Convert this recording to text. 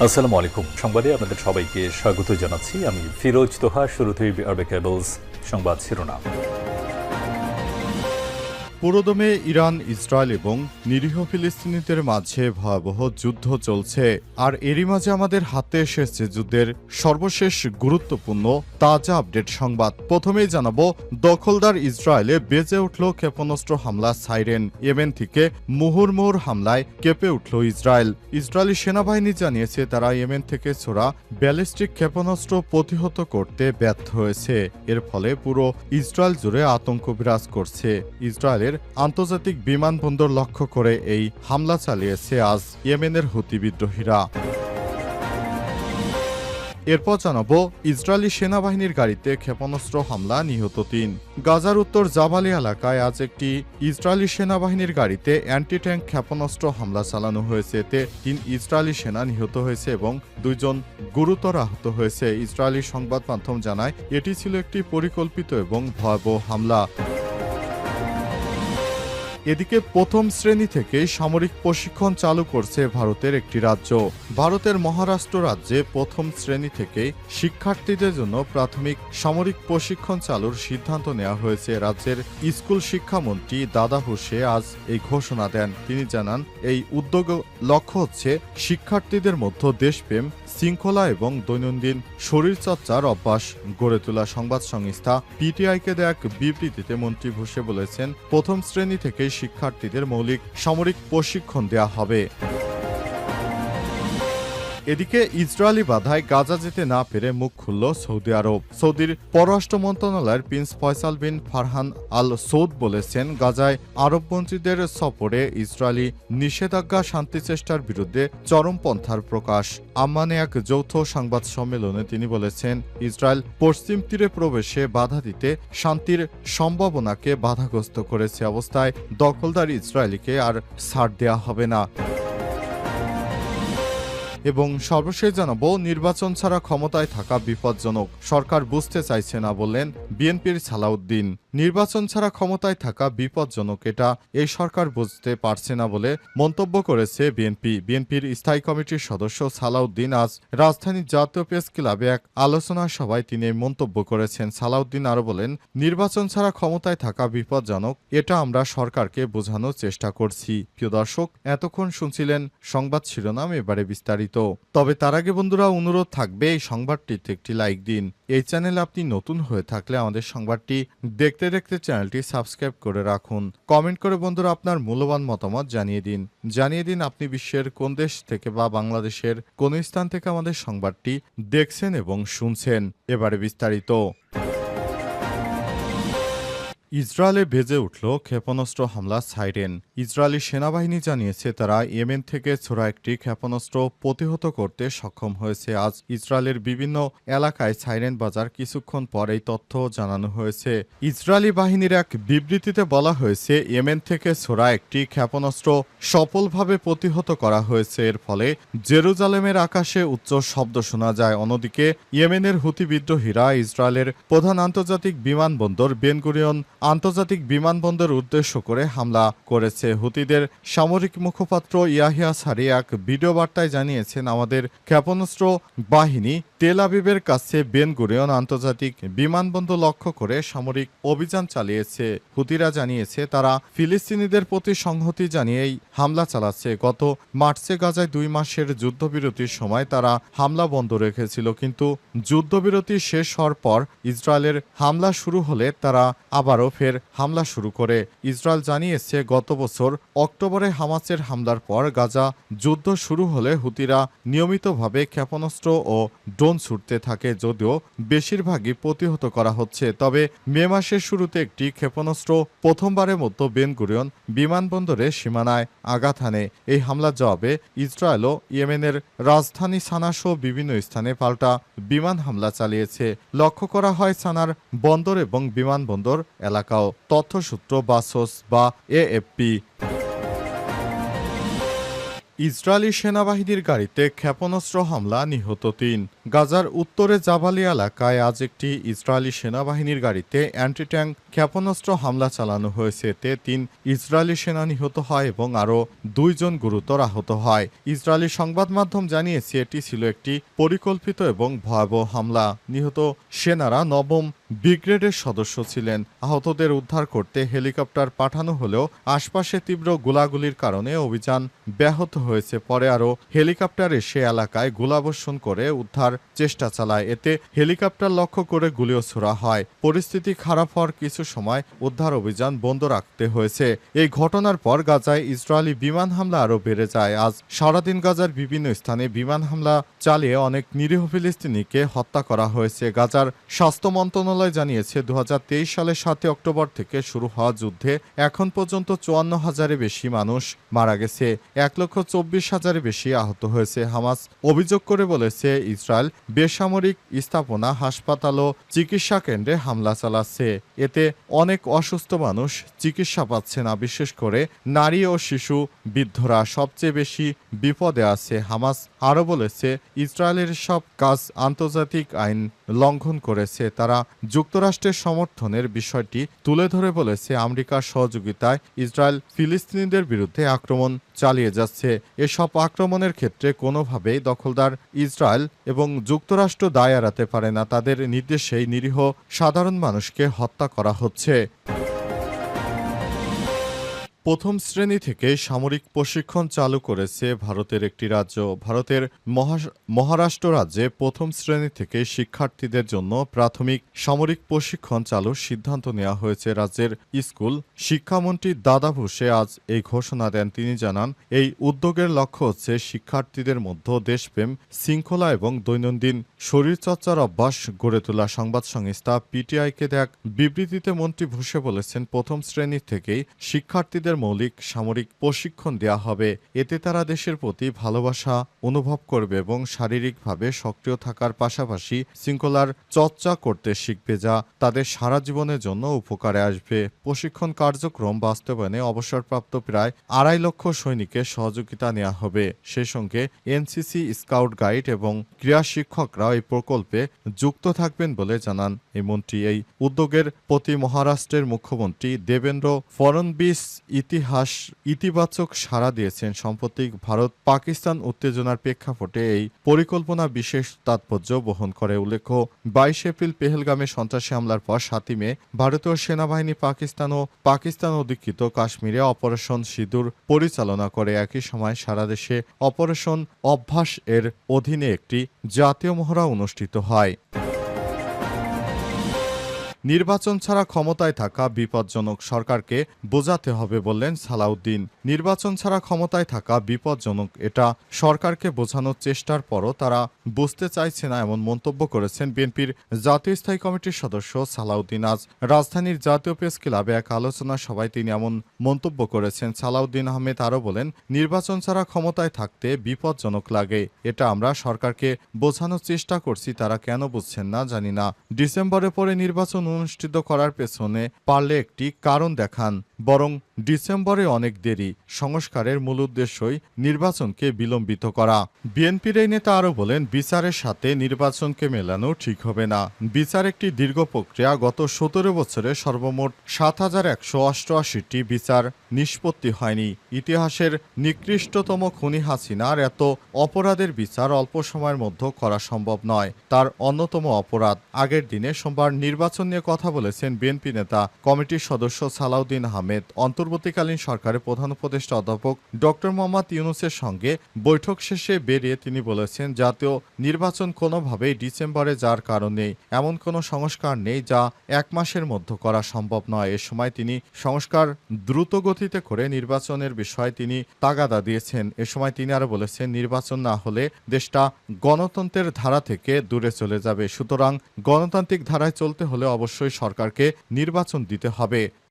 আসসালামু আলাইকুম। সংবাদে আপনাদের সবাইকে স্বাগত জানাচ্ছি। আমি ফিরোজ তোহা। শুরুতেই আরবে কেবলস সংবাদ শিরোনাম। পুরোদমে ইরান, ইসরায়েল এবং নিরীহ ফিলিস্তিনিদের মাঝে ভয়াবহ যুদ্ধ চলছে। আর এরই মাঝে আমাদের হাতে এসেছে যুদ্ধের সর্বশেষ গুরুত্বপূর্ণ তাজা আপডেট সংবাদ। প্রথমেই জানাবো, দখলদার ইসরায়েলে বেজে উঠল ক্ষেপণাস্ত্র হামলা সাইরেন। ইয়েমেন থেকে মুহুর্মুহুর হামলায় কেঁপে উঠল ইসরায়েল। ইসরায়েলি সেনাবাহিনী জানিয়েছে তারা ইয়েমেন থেকে ছোড়া ব্যালিস্টিক ক্ষেপণাস্ত্র প্রতিহত করতে ব্যর্থ হয়েছে। এর ফলে পুরো ইসরায়েল জুড়ে আতঙ্ক বিরাজ করছে। ইসরায়েলের আন্তর্জাতিক বিমানবন্দর লক্ষ্য করে এই হামলা চালিয়েছে আজ ইয়েমেনের হুতি বিদ্রোহীরা। এরপর জানাবো, ইসরায়েলি সেনাবাহিনীর গাড়িতে ক্ষেপণাস্ত্র হামলা, নিহত ৩। গাজার উত্তর জাবালি এলাকায় আজ একটি ইসরায়েলি সেনাবাহিনীর গাড়িতে অ্যান্টি ট্যাঙ্ক ক্ষেপণাস্ত্র হামলা চালানো হয়েছে। এতে ৩ ইসরায়েলি সেনা নিহত হয়েছে এবং ২ জন গুরুতর আহত হয়েছে। ইসরায়েলি সংবাদ মাধ্যম জানায় এটি ছিল একটি পরিকল্পিত এবং ভয়াবহ হামলা। এদিকে প্রথম শ্রেণী থেকে সামরিক প্রশিক্ষণ চালু করছে ভারতের একটি রাজ্য। ভারতের মহারাষ্ট্র রাজ্যে প্রথম শ্রেণী থেকে শিক্ষার্থীদের জন্য প্রাথমিক সামরিক প্রশিক্ষণ চালুর সিদ্ধান্ত নেওয়া হয়েছে। রাজ্যের স্কুল শিক্ষামন্ত্রী দাদা হুসে আজ এই ঘোষণা দেন। তিনি জানান, এই উদ্যোগ লক্ষ্য হচ্ছে শিক্ষার্থীদের মধ্যে দেশপ্রেম, শৃঙ্খলা এবং দৈনন্দিন শরীরচর্চার অভ্যাস গড়ে তোলা। সংবাদ সংস্থা পিটিআইকে দেয়া এক বিবৃতিতে মন্ত্রী ভুসে বলেছেন, প্রথম শ্রেণী থেকে শিক্ষার্থীদের মৌলিক সামরিক প্রশিক্ষণ দেয়া হবে। এদিকে ইসরায়েলি বাধায় গাজা যেতে না পেরে মুখ খুলল সৌদি আরব। সৌদির পররাষ্ট্র মন্ত্রণালয়ের প্রিন্স ফয়সাল বিন ফারহান আল সৌদ বলেছেন, গাজায় আরবপন্থীদের সফরে ইসরায়েলি নিষেধাজ্ঞা শান্তি চেষ্টার বিরুদ্ধে চরমপন্থার প্রকাশ। আম্মানে এক যৌথ সংবাদ সম্মেলনে তিনি বলেছেন, ইসরায়েল পশ্চিম তীরে প্রবেশে বাধা দিতে শান্তির সম্ভাবনাকে বাধাগ্রস্ত করেছে। অবস্থায় দখলদার ইসরায়েলিকে আর ছাড় দেয়া হবে না। এবং সর্বশেষ জানাবো, নির্বাচন ছাড়া ক্ষমতায় থাকা বিপজ্জনক, সরকার বুঝতে চাইছে না বললেন বিএনপির সালাউদ্দিন। নির্বাচন ছাড়া ক্ষমতায় থাকা বিপজ্জনক, এটা এই সরকার বুঝতে পারছে না বলে মন্তব্য করেছে বিএনপির স্থায়ী কমিটির সদস্য সালাউদ্দিন আজ রাজধানীর জাতীয় প্রেস ক্লাবে এক আলোচনা সভায় তিনি এই মন্তব্য করেছেন। সালাউদ্দিন আরও বলেন, নির্বাচন ছাড়া ক্ষমতায় থাকা বিপজ্জনক, এটা আমরা সরকারকে বোঝানোর চেষ্টা করছি। প্রিয় দর্শক, এতক্ষণ শুনছিলেন সংবাদ শিরোনাম, এবারে বিস্তারিত। তবে তার আগে বন্ধুরা, অনুরোধ থাকবে এই সংবাদটিতে একটি লাইক দিন। এই চ্যানেলে আপনি নতুন হয়ে থাকলে আমাদের সংবাদটি দেখতে দেখতে চ্যানেলটি সাবস্ক্রাইব করে রাখুন। কমেন্ট করে বন্ধুরা আপনার মূল্যবান মতামত জানিয়ে দিন আপনি বিশ্বের কোন দেশ থেকে বা বাংলাদেশের কোন স্থান থেকে আমাদের সংবাদটি দেখছেন এবং শুনছেন। এবারে বিস্তারিত। ইসরায়েলে বেজে উঠল ক্ষেপণাস্ত্র হামলা সাইরেন। ইসরায়েলি সেনাবাহিনী জানিয়েছে তারা ইয়েমেন থেকে ছোড়া একটি ক্ষেপণাস্ত্র প্রতিহত করতে সক্ষম হয়েছে। আজ ইসরায়েলের বিভিন্ন এলাকায় সাইরেন বাজার কিছুক্ষণ পর এই তথ্য জানানো হয়েছে। ইসরায়েলি বাহিনীর এক বিবৃতিতে বলা হয়েছে, ইয়েমেন থেকে ছোড়া একটি ক্ষেপণাস্ত্র সফলভাবে প্রতিহত করা হয়েছে। এর ফলে জেরুজালেমের আকাশে উচ্চ শব্দ শোনা যায়। অন্যদিকে ইয়েমেনের হুতি বিদ্রোহীরা ইসরায়েলের প্রধান আন্তর্জাতিক বিমানবন্দর বেন গুরিয়ন আন্তর্জাতিক বিমানবন্দর উদ্দেশ্য করে হামলা করেছে। হুতিদের সামরিক মুখপাত্র ইয়াহিয়া সারি এক ভিডিও বার্তায় জানিয়েছেন, আমাদের ক্ষেপণাস্ত্র বাহিনী তেল আবিবের কাছে বেন গুরিয়ন আন্তর্জাতিক বিমানবন্দর লক্ষ্য করে সামরিক অভিযান চালিয়েছে। হুতিরা জানিয়েছে তারা ফিলিস্তিনিদের প্রতি সংহতি জানিয়েই হামলা চালাচ্ছে। গত মার্চে গাজায় 2 মাসের যুদ্ধবিরতির সময় তারা হামলা বন্ধ রেখেছিল, কিন্তু যুদ্ধবিরতি শেষ হওয়ার পর ইসরায়েলের হামলা শুরু হলে তারা আবারও ফের হামলা শুরু করে। ইসরায়েল জানিয়েছে, গত বছর অক্টোবরে হামাসের হামলার পর গাজা যুদ্ধ শুরু হলে হুতিরা নিয়মিতভাবে ক্ষেপণাস্ত্র ও ড্রোন ছুটতে থাকে, যদিও বেশিরভাগই প্রতিহত করা হচ্ছে। তবে মে মাসের শুরুতে একটি ক্ষেপণাস্ত্র প্রথমবারের মতো বেন গুরিয়ন বিমানবন্দরে সীমানায় আঘাত হানে। এই হামলার জবাবে ইসরায়েলও ইয়েমেনের রাজধানী সানা সহ বিভিন্ন স্থানে পাল্টা বিমান হামলা চালিয়েছে। লক্ষ্য করা হয় সানার বন্দর এবং বিমানবন্দর এলাকাও। তথ্যসূত্র বাসোস বা এএফপি। ইসরায়েলি সেনাবাহিনীর গাড়িতে ক্ষেপণাস্ত্র হামলা, নিহত ৩। গাজার উত্তরে জাবালি এলাকায় আজ একটি ইসরায়েলি সেনাবাহিনীর গাড়িতে অ্যান্টি ট্যাঙ্ক ক্ষেপণাস্ত্র হামলা চালানো হয়েছে। এতে ৩ ইসরায়েলি সেনা নিহত হয় এবং আরও ২ জন গুরুতর আহত হয়। ইসরায়েলি সংবাদ মাধ্যম জানিয়েছে এটি ছিল একটি পরিকল্পিত এবং ভয়াবহ হামলা। নিহত সেনারা নবম ব্রিগেডের সদস্য ছিলেন। আহতদের উদ্ধার করতে হেলিকপ্টার পাঠানো হলেও আশপাশে তীব্র গোলাগুলির কারণে অভিযান ব্যাহত হয়েছে। পরে আরও হেলিকপ্টার এসে এলাকায় গোলাবর্ষণ করে উদ্ধার চেষ্টা চালায়। এতে হেলিকপ্টার লক্ষ্য করে গুলিও ছোড়া হয়। পরিস্থিতি খারাপ হওয়ার কিছু সময় উদ্ধার অভিযান বন্ধ রাখতে হয়েছে। এই ঘটনার পর গাজায় ইসরায়েলি বিমান হামলা আরও বেড়ে যায়। আজ সারাদিন গাজার বিভিন্ন স্থানে বিমান হামলা চালিয়ে অনেক নিরীহ ফিলিস্তিনিকে হত্যা করা হয়েছে। গাজার স্বাস্থ্য মন্ত্রণালয় জানিয়েছে ২০২৩ সালের ৭ অক্টোবর থেকে শুরু হওয়া যুদ্ধে এখন পর্যন্ত ৫৪,০০০-এর বেশি মানুষ মারা গেছে, ১,২৪,০০০-এর বেশি আহত হয়েছে। হামাস অভিযোগ করে বলেছে ইসরায়েল বেসামরিক স্থাপনা, হাসপাতাল ও চিকিৎসা কেন্দ্রে হামলা চালাচ্ছে। এতে অনেক অসুস্থ মানুষ চিকিৎসা পাচ্ছে না, বিশেষ করে নারী ও শিশু, বৃদ্ধরা সবচেয়ে বেশি বিপদে আছে। হামাস আরও বলেছে ইসরায়েলের সব কাজ আন্তর্জাতিক আইন লঙ্ঘন করেছে। তারা যুক্তরাষ্ট্রের সমর্থনের বিষয়টি তুলে ধরে বলেছে আমেরিকার সহযোগিতায় ইসরায়েল ফিলিস্তিনিদের বিরুদ্ধে আক্রমণ চালিয়ে যাচ্ছে। এসব আক্রমণের ক্ষেত্রে কোনোভাবেই দখলদার ইসরায়েল এবং যুক্তরাষ্ট্র দায় এড়াতে পারে না। তাদের নির্দেশেই নিরীহ সাধারণ মানুষকে হত্যা করা হচ্ছে। প্রথম শ্রেণী থেকে সামরিক প্রশিক্ষণ চালু করেছে ভারতের একটি রাজ্য। ভারতের মহারাষ্ট্র রাজ্যে প্রথম শ্রেণী থেকে শিক্ষার্থীদের জন্য প্রাথমিক সামরিক প্রশিক্ষণ চালুর সিদ্ধান্ত নেওয়া হয়েছে। রাজ্যের স্কুল শিক্ষামন্ত্রী দাদা ভুসে আজ এই ঘোষণা দেন। তিনি জানান, এই উদ্যোগের লক্ষ্য হচ্ছে শিক্ষার্থীদের মধ্যে দেশপ্রেম, শৃঙ্খলা এবং দৈনন্দিন শরীরচর্চার অভ্যাস গড়ে তোলা। সংবাদ সংস্থা পিটিআইকে দেয়া এক বিবৃতিতে মন্ত্রী ভুসে বলেছেন, প্রথম শ্রেণী থেকেই শিক্ষার্থীদের মৌলিক সামরিক প্রশিক্ষণ দেওয়া হবে। এতে তারা দেশের প্রতি ভালোবাসা অনুভব করবে এবং শারীরিকভাবে সক্রিয় থাকার পাশাপাশি শৃঙ্খলার চর্চা করতে শিখবে, যা তাদের সারা জীবনের জন্য উপকারে আসবে। প্রশিক্ষণ কার্যক্রম বাস্তবায়নে অবসরপ্রাপ্ত প্রায় ২.৫ লক্ষ সৈনিকের সহযোগিতা নেওয়া হবে। সেই সঙ্গে এনসিসি, স্কাউট গাইড এবং ক্রীড়া শিক্ষকরা এই প্রকল্পে যুক্ত থাকবেন বলে জানান এই মন্ত্রী। এই উদ্যোগের প্রতি মহারাষ্ট্রের মুখ্যমন্ত্রী দেবেন্দ্র ফড়নবিস ইতিবাচক সাড়া দিয়েছেন। সাম্প্রতিক ভারত পাকিস্তান উত্তেজনার প্রেক্ষাপটে এই পরিকল্পনা বিশেষ তাৎপর্য বহন করে। উল্লেখ্য, ২২ এপ্রিল পেহেলগামে সন্ত্রাসী হামলার পর ৭ মে ভারতীয় সেনাবাহিনী পাকিস্তান অধিকৃত কাশ্মীরে অপারেশন সিঁদুর পরিচালনা করে। একই সময় সারা দেশে অপারেশন অভ্যাস এর অধীনে একটি জাতীয় মহড়া অনুষ্ঠিত হয়। নির্বাচন ছাড়া ক্ষমতায় থাকা বিপজ্জনক, সরকারকে বোঝাতে হবে বললেন সালাউদ্দিন। নির্বাচন ছাড়া ক্ষমতায় থাকা বিপজ্জনক, এটা সরকারকে বোঝানোর চেষ্টার পরও তারা বুঝতে চাইছে না, এমন মন্তব্য করেছেন বিএনপির জাতীয় স্থায়ী কমিটির সদস্য সালাউদ্দিন। আজ রাজধানীর জাতীয় প্রেস ক্লাবে এক আলোচনা সভায় তিনি এমন মন্তব্য করেছেন। সালাউদ্দিন আহমেদ আরও বলেন, নির্বাচন ছাড়া ক্ষমতায় থাকতে বিপজ্জনক লাগে, এটা আমরা সরকারকে বোঝানোর চেষ্টা করছি, তারা কেন বুঝছেন না জানি না। ডিসেম্বরের পরে নির্বাচন অনুষ্ঠিত করার পেছনে পারলে একটি কারণ দেখান, বরং ডিসেম্বরে অনেক দেরি। সংস্কারের মূল উদ্দেশ্যই নির্বাচনকে বিলম্বিত করা। বিএনপির এই নেতা আরও বলেন, বিচারের সাথে নির্বাচনকে মেলানো ঠিক হবে না। বিচার একটি দীর্ঘ প্রক্রিয়া। গত ১৭ বছরে সর্বমোট ৭,১৮৮টি বিচার নিষ্পত্তি হয়নি। ইতিহাসের নিকৃষ্টতম খুনি হাসিনার এত অপরাধের বিচার অল্প সময়ের মধ্যে করা সম্ভব নয়, তার অন্যতম অপরাধ। আগের দিনে সোমবার নির্বাচন নিয়ে কথা বলেছেন বিএনপি নেতা কমিটির সদস্য সালাউদ্দিন আহমেদ। অন্তর্বর্তীকালীন সরকারের প্রধান উপদেষ্টা অধ্যাপক ডক্টর মোহাম্মদ ইউনূসের সঙ্গে বৈঠক শেষে বেরিয়ে তিনি বলেছেন, জাতীয় নির্বাচন কোনোভাবেই ডিসেম্বরে যাওয়ার কারণ নেই, এমন কোনো সংস্কার নেই যা ১ মাসের মধ্যে করা সম্ভব নয়। এ সময় তিনি সংস্কার দ্রুত গতিতে করে নির্বাচনের বিষয়ে তিনি তাগাদা দিয়েছেন। এ সময় তিনি আরও বলেছেন, নির্বাচন না হলে দেশটা গণতন্ত্রের ধারা থেকে দূরে চলে যাবে। সুতরাং গণতান্ত্রিক ধারায় চলতে হলে অবশ্যই সরকারকে নির্বাচন দিতে হবে।